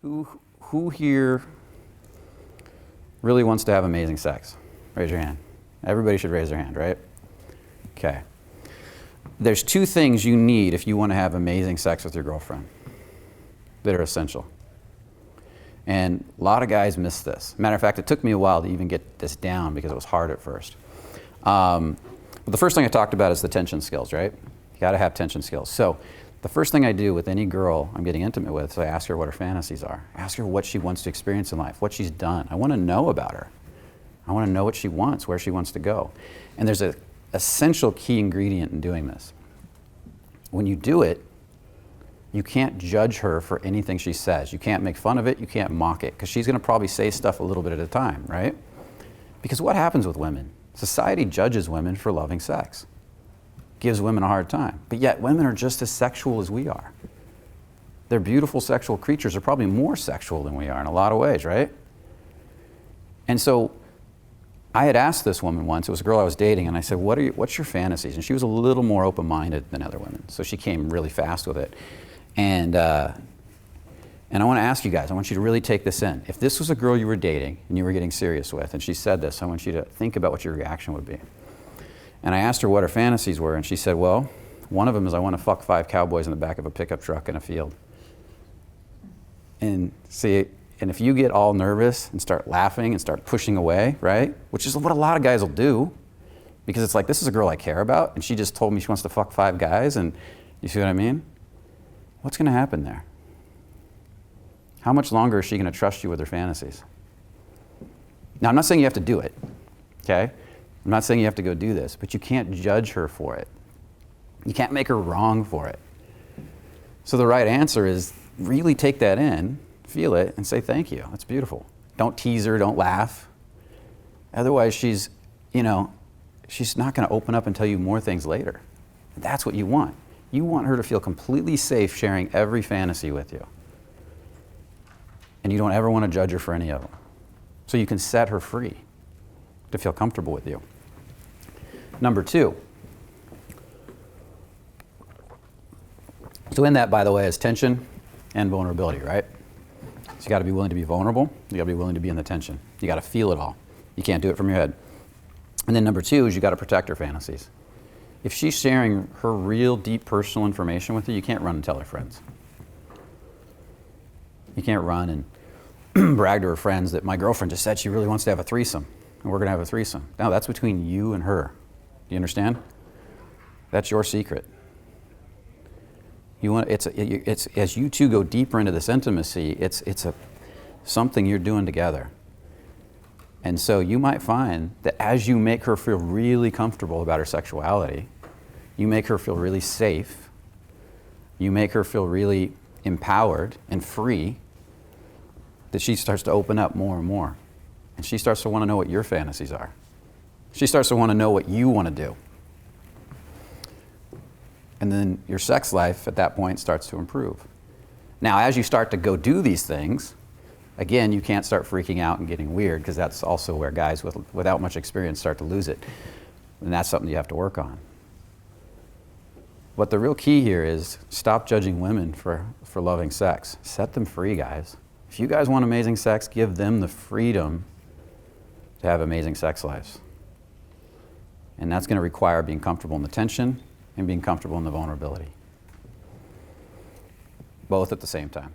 Who here really wants to have amazing sex? Raise your hand. Everybody should raise their hand, right? Okay. There's two things you need if you want to have amazing sex with your girlfriend that are essential. And a lot of guys miss this. Matter of fact, it took me a while to even get this down because it was hard at first. But the first thing I talked about is the tension skills, right? You got to have tension skills. So the first thing I do with any girl I'm getting intimate with is I ask her what her fantasies are. I ask her what she wants to experience in life, what she's done. I want to know about her. I want to know what she wants, where she wants to go. And there's an essential key ingredient in doing this. When you do it, you can't judge her for anything she says. You can't make fun of it, you can't mock it, because she's going to probably say stuff a little bit at a time, right? Because what happens with women? Society judges women for loving sex, gives women a hard time, but yet women are just as sexual as we are. They're beautiful sexual creatures. They're probably more sexual than we are in a lot of ways, right? And so I had asked this woman once, it was a girl I was dating, and I said, what's your fantasies? And she was a little more open-minded than other women, so she came really fast with it. And I want to ask you guys, I want you to really take this in. If this was a girl you were dating and you were getting serious with, and she said this, I want you to think about what your reaction would be. And I asked her what her fantasies were, and she said, well, one of them is I want to fuck 5 cowboys in the back of a pickup truck in a field. And see, and if you get all nervous and start laughing and start pushing away, right? Which is what a lot of guys will do, because it's like, this is a girl I care about, and she just told me she wants to fuck 5 guys, and you see what I mean? What's going to happen there? How much longer is she going to trust you with her fantasies? Now, I'm not saying you have to do it, okay? I'm not saying you have to go do this, but you can't judge her for it. You can't make her wrong for it. So the right answer is really take that in, feel it, and say thank you. That's beautiful. Don't tease her, don't laugh. Otherwise, she's not going to open up and tell you more things later. That's what you want. You want her to feel completely safe sharing every fantasy with you. And you don't ever want to judge her for any of them. So you can set her free to feel comfortable with you. Number 2. So in that, by the way, is tension and vulnerability, right? So you got to be willing to be vulnerable. You got to be willing to be in the tension. You got to feel it all. You can't do it from your head. And then number 2 is you got to protect her fantasies. If she's sharing her real deep personal information with you, you can't run and tell her friends. You can't run and brag to her friends that my girlfriend just said she really wants to have a threesome, and we're going to have a threesome. Now, that's between you and her. Do you understand? That's your secret. It's as you two go deeper into this intimacy, it's something you're doing together. And so you might find that as you make her feel really comfortable about her sexuality, you make her feel really safe, you make her feel really empowered and free, that she starts to open up more and more. And she starts to want to know what your fantasies are. She starts to want to know what you want to do. And then your sex life at that point starts to improve. Now, as you start to go do these things, again, you can't start freaking out and getting weird, because that's also where guys without much experience start to lose it. And that's something you have to work on. But the real key here is stop judging women for loving sex. Set them free, guys. If you guys want amazing sex, give them the freedom to have amazing sex lives. And that's going to require being comfortable in the tension and being comfortable in the vulnerability. Both at the same time.